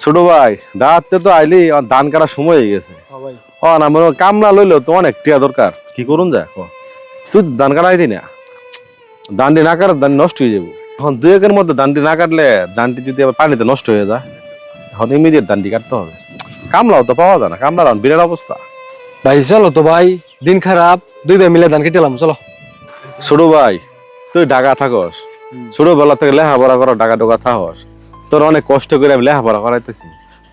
ছোট ভাই রাতে তো আইলি ধান কাটার সময় হয়ে গেছে। না মনে কামলা লইলো তো অনেক টিয়া দরকার, কি করুন যায় তুই ধান কাটাই দি না, ধানটি না কাটার ধান নষ্ট হয়ে যাবো। এখন 2 একের মধ্যে ধানটি না কাটলে ধানটি যদি আবার পানিতে নষ্ট হয়ে যায়, এখন ইমিডিয়েট ধানটি কাটতে হবে। কামলাও তো পাওয়া যায় না, কামলার বিরাট অবস্থা। ভাই চলো তো ভাই, দিন খারাপ, 2 ভাই মিলে ধান কেটেলাম, চলো। ছোট ভাই তুই ঢাকা থাকস, ছোটবেলা থেকে লেখাপড়া করো, ঢাকা ঢোকা থাকস, তোর অনেক কষ্ট করে আমি লেখাপড়া করাইতেছি,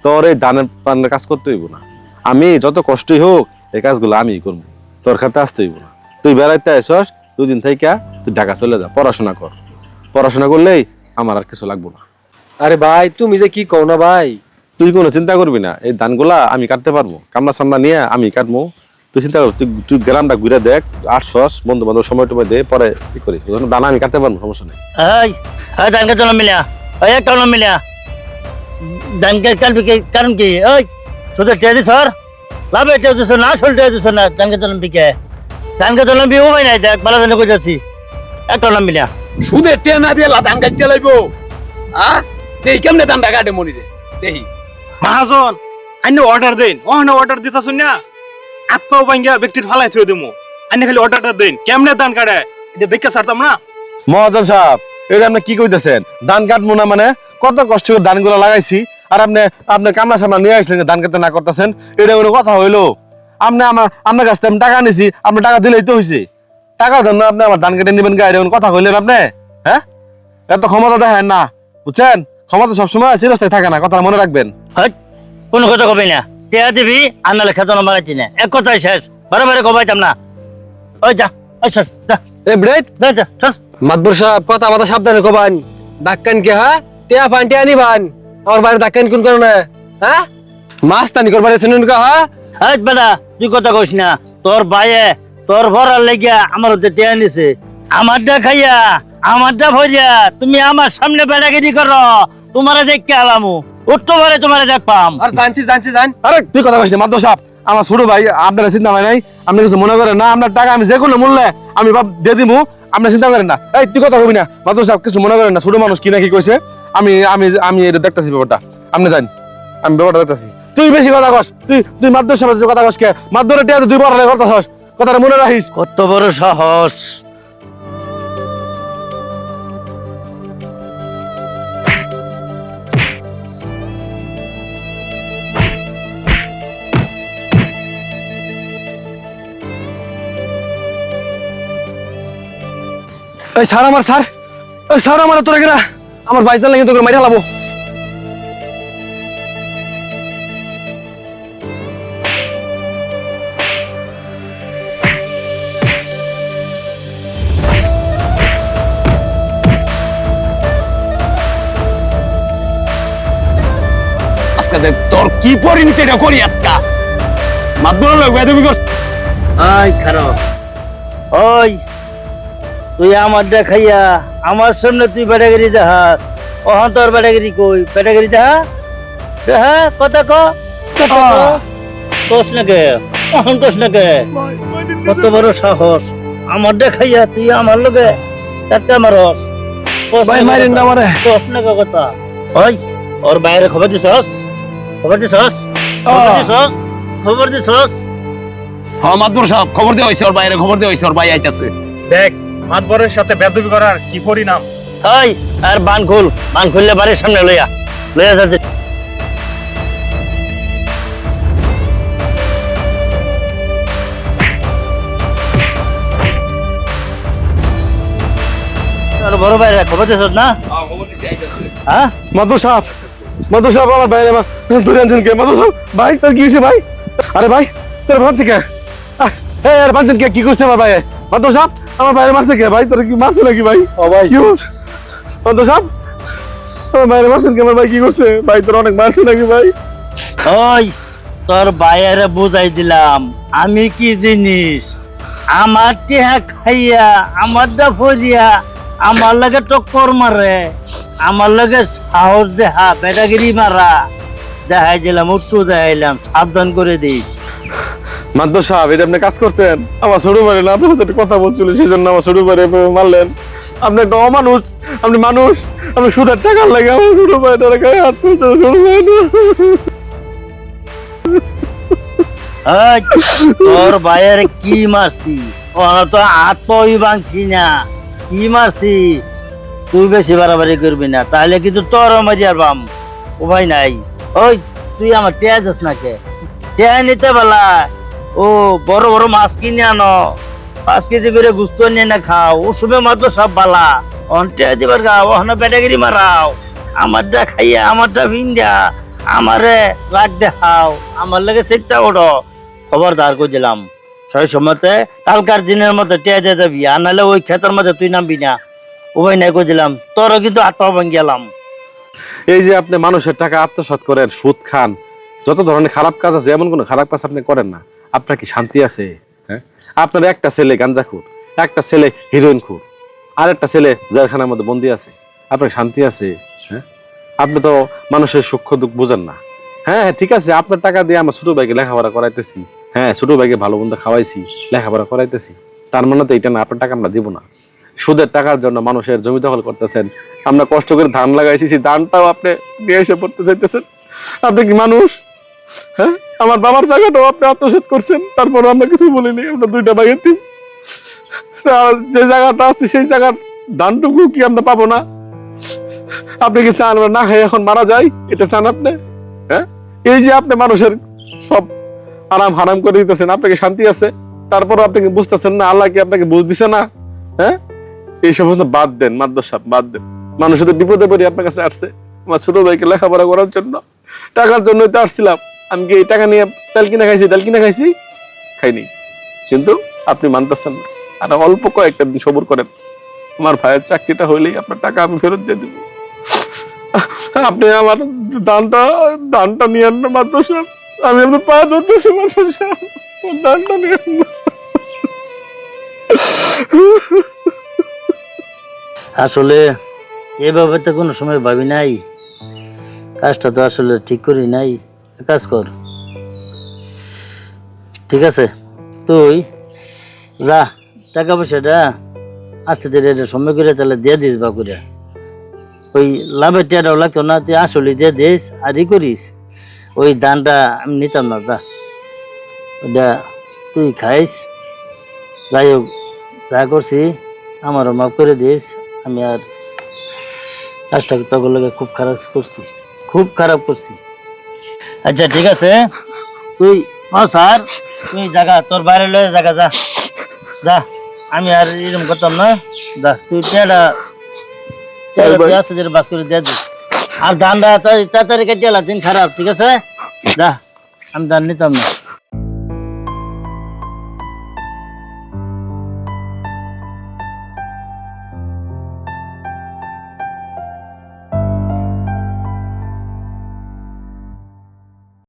তোর এই ধানের পানের কাজ করতে হইব না। আমি যত কষ্টই হোক এই কাজগুলো আমি করবো, তোর খাতে আসতে হইব না। তুই বেড়াইতে আসস, 2 দিন থেকে তুই ঢাকা চলে যা, পড়াশোনা কর। পড়াশোনা করলেই আমার আর কিছু লাগবো না। আরে ভাই তুমি যে কি কও না ভাই। তুই কোনো চিন্তা করবি না, এই ধানগুলা আমি কাটতে পারবো, কামলা সামলা নিয়ে আমি কাটবো। তুই চিন্তা কর, তুই গ্রামটা ঘুরে দেখ, 800 বন্ধু বান্ধব সময় টময় দে, পরে কি করিস, দানা আমি কাটতে পারবো, সমস্যা নেই। ধান কাটতে মিলিয়া একটা মিলিয়া ধান কাটবি কারণ কি? ওই শুধু টেয়া দিস লাভে টেয়া দিস না, আসল টেয়া দিস না। ধান কাটতে বিকে ধান কাটতে বি উপায় নাই, দেখ ভালো ধান করে যাচ্ছি একটা মিলিয়া সুদে টেয়া না দিয়ে ধান কাটতে লাগবো। দেই কেমনে ধান কাটে মনি রে দেহি। মহাজন আইনে অর্ডার দেন, ওখানে অর্ডার দিতেছ না, আত্মাও ভাঙ্গা ব্যক্তির ফালাই থুয়ে দেবো। আইনে খালি অর্ডারটা দেন, কেমনে ধান কাটে এটা দেখে ছাড়তাম না। মহাজন সাহেব এটা আপনি কি কইতেছেন? ধান কাটবো না মানে? কত কষ্ট করে ধানগুলো লাগাইছি, আর আপনি কামলা সামলা নিয়ে আসলেন, ধান কাটতে না করতেছেন, এটা কোনো কথা হইলো? আপনার কাছ থেকে আমি টাকা নিছি, আপনি টাকা দিলেই তো হয়েছে। টাকার জন্য আপনি আমার ধান কেটে নেবেন গায়ে, এরকম কথা কইলেন আপনি? হ্যাঁ, এত ক্ষমতা দেখেন না, বুঝছেন? ক্ষমতা সবসময় চিরস্থায়ী থাকে না, কথা মনে রাখবেন। কোনো কথা কবি না, টেয়া দিবি আর নাহলে খেতে মারাইছি না, এক কথাই শেষ, বারে বারে কবাইতাম না। ওই যা মাতবর সাহেব কথা মাথা সাবধানে কবান, ডাক্কান কে হ্যাঁ টিয়া ফান টিয়া নিবান, আমার বাইরে ডাক্কান কোন কারণে? হ্যাঁ মাছ টানি করবার শুনুন কা? হ্যাঁ বেটা তুই কথা কইস না, তোর ভাইয়ে তোর ভরার লেগিয়া আমার টেয়া নিছে, আমারটা খাইয়া আমারটা ভরিয়া তুমি আমার সামনে বেড়াগিরি করো, তোমারে দেখতে আলামু উত্তরে তোমারে দেখপাম। আর জানছি জান। আরে তুই কথা কইছিস মাদ্র সাহেব, আমার ছোট ভাই, আপনারা চিন্তা হয় নাই, আপনি কিছু মনে করেন না, আপনার টাকা আমি যে কোনো মূল্যে আমি দিয়ে দিবো, আপনি চিন্তা করেন না। এই তুই কথা কবি না মাদ্র সাহেব, কিছু মনে করেন না, ছোট মানুষ কি না কি কইছে, আমি আমি আমি এটা দেখতেছি ব্যাপারটা, আপনি জান আমি ব্যাপারটা দেখতেছি। তুই বেশি কথা কস, তুই মাদ্র সাহেব কথা কস কে? মাদ্রে টিয়া 2 বার কথা কস, কথাটা মনে রাখিস। কত বড় সাহস! এই স্যার আমার স্যার, এই স্যার আমার তোরা গেলা আমার বাইজান লাগে তোকে মাইরা লাবো। আজকে দেখ তোর কি পরিণতি এটা করি আজকে। মাতবর লাগবে তুমি কর। আই খারাপ ওই তুই আমার দেখাইয়া আমার সামনে তুই বেটাগিরি দেখাস, ওখান তোর বেটাগিরি কই? বেটাগিরি দেখা কথা কোস নাকে ওখান কোস নাকে? কত বড় সাহস আমার দেখাইয়া তুই আমার লগে একটা মারস? ভাই মারেন না আমারে। কোস নাকে কথা? ওই ওর বাইরে খবর দিছস? হ্যাঁ মাতবর সাহেব খবর দেওয়া হয়েছে, ওর বাইরে খবর দেওয়া হয়েছে, ওর ভাই আইতাছে। দেখ মাতবরের সাথে বেদবি করার কি পরিণাম। ওই আর বান খুললে বাড়ির সামনে লইয়া যাচ্ছে। বড় ভাই খবর দিছ না? হ্যাঁ মাদ্র সাহেব আমার বাইরে ধরে আনছেন কে? মাদ্র সাহেব ভাই তোর কি হয়েছে ভাই? আরে ভাই তোর ভাবছি কে? আর বাঁচছেন কে? কি করছে আমার ভাই? মাদ্র সাহেব আমার বাইরে মারছে কে ভাই? তোর কি মারছে নাকি ভাই? ও ভাই কি বলছে মাদ্র সাহেব? আমার বাইরে মারছেন কে? আমার ভাই কি করছে ভাই? তোর অনেক মারছে নাকি ভাই? ওই তোর বাইরে বুঝাই দিলাম আমি কি জিনিস, আমার টেহা খাইয়া আমারটা ফরিয়া আমার লাগে টক্কর মারে, আমার লাগে সাহস দেহা বেটাগিরি মারা দেখাই দিলাম, উত্তু দেখাইলাম, সাবধান করে দিস। মাদ্র সাহেব এটা আপনি কাজ করতেন? আমার ছোট ভাই না আপনার সাথে কথা বলছিল, সেই জন্য আমার ছোট ভাই মারলেন। আপনি একটা অমানুষ, আপনি মানুষ, আপনি সুদের টাকার লাগে আমার ছোট ভাইটার গায়ে হাত তুলতে ছোট ভাই না। এই, তোর ভাইয়ের কি মারছি ওরা তো আত্মই ভাঙছি না, কি মারছি? তুই বেশি বাড়াবাড়ি করবি না, তাহলে কিন্তু তোরও মারি আর বাম উপায় নাই। ওই তুই আমার টেয়া দিস না কে? টেয়া নিতে বেলা ও বড় বড় মাছ কিনে আনো, 5 কেজি করে গুস্ত নিয়ে না খাও, ও শুভে মাত্র সব বালা অন্টে দিবার গাও, ওখানে বেটাগিরি মারাও, আমারটা খাইয়া আমারটা ভিন্দা আমারে রাগ দেখাও, আমার লাগে সেটা ওড়ো। খবরদার করে দিলাম, 6 সময়তে কালকার দিনের মধ্যে টেয়া দিয়ে যাবি, আর নাহলে ওই ক্ষেতের মধ্যে তুই নামবি না। উভয় নাই করে দিলাম, তোরও কিন্তু আত্মা ভাঙ গেলাম। এই যে আপনি মানুষের টাকা আত্মসাৎ করেন, সুদ খান, যত ধরনের খারাপ কাজ আছে, এমন কোনো খারাপ কাজ আপনি করেন না। আপনার কি শান্তি আছে? হ্যাঁ, আপনার একটা ছেলে গাঞ্জাখোর, একটা ছেলে হিরোইন খুর, আর একটা ছেলে জেলখানার মধ্যে বন্দি আছে, আপনার শান্তি আছে? হ্যাঁ, আপনি তো মানুষের সুখ দুঃখ বুঝেন না। হ্যাঁ ঠিক আছে, আপনার টাকা দিয়ে আমার ছোট ভাইকে লেখাপড়া করাইতেছি, হ্যাঁ ছোট ভাইকে ভালো মন্দ খাওয়াইছি, লেখাপড়া করাইতেছি, তার মানে তো এটা না আপনার টাকা আমরা দিব না। সুদের টাকার জন্য মানুষের জমি দখল করতেছেন, আমরা কষ্ট করে ধান লাগাইছি, সেই ধানটাও আপনি নিয়ে এসে পড়তে চাইতেছেন। আপনি কি মানুষ? হ্যাঁ, আমার বাবার জায়গাটাও আপনি আত্মসাৎ করছেন, তারপর আমরা কিছু বলিনি, আমরা 2টা ভাইয়ের টিম। যে জায়গাটা আছে সেই জায়গার ধানটুকু কি আমরা পাবো না? আপনি কি চান আমরা না খাই এখন মারা যাই? এটা চান আপনি? হ্যাঁ, এই যে আপনি মানুষের সব আরাম হারাম করে দিতেছেন, আপনাকে শান্তি আছে, তারপর আপনি কি বুঝতেছেন না? আল্লাহ কি আপনাকে বুঝ দিছে না? হ্যাঁ, এই সমস্ত বাদ দেন, মাদ্রাসা সাহেব বাদ দেন। মানুষের তো বিপদে পড়ে আপনার কাছে আসছে, আমার ছোট ভাইকে লেখাপড়া করার জন্য, টাকার জন্যই তো আসছিলাম। আমি কি এই টাকা নিয়ে চাল কিনা খাইছি, ডাল কিনা খাইছি? খাইনি। কিন্তু আপনি মানতেছেন না, আর অল্প কয়েকটা দিন সবুর করেন, আমার ভাইয়ের চাকরিটা হইলেই আপনার টাকা আমি ফেরত দিয়ে দিব। আপনি আমার দানটা নিয়ে আন না মাদ্রাসা, আমি আপনার পা ধরতেছি মাদ্রাসা, দানটা নিয়ে আন না। আসলে এভাবে তো কোনো সময় ভাবি নাই, কাজটা তো আসলে ঠিক করি নাই। এক কাজ কর, ঠিক আছে, তুই যা টাকা পয়সাটা আস্তে ধীরে এটা সময় করে তাহলে দিয়ে দিস বা করে, ওই লাভের টেয়াটাও লাগতো না, তুই আসলে দিয়ে দিস আর ই করিস। ওই ধানটা আমি নিতাম না, যা ওটা তুই খাইস। যাই হোক, যা করছি আমারও মাফ করে দিস, আমি আর কাজটা তখন লাগে খুব খারাপ করছি, খুব খারাপ করছি। আচ্ছা ঠিক আছে, তুই স্যার তুই জায়গা তোর বাইরে লয়ে জায়গা যা, যা আমি আর এরকম করতাম না। যা তুই টেয়াটা বাস করে দিয়ে দিস, আর ধানটা তাড়াতাড়ি কেটে দিন খারাপ, ঠিক আছে? যা, আমি ধান নিতাম না।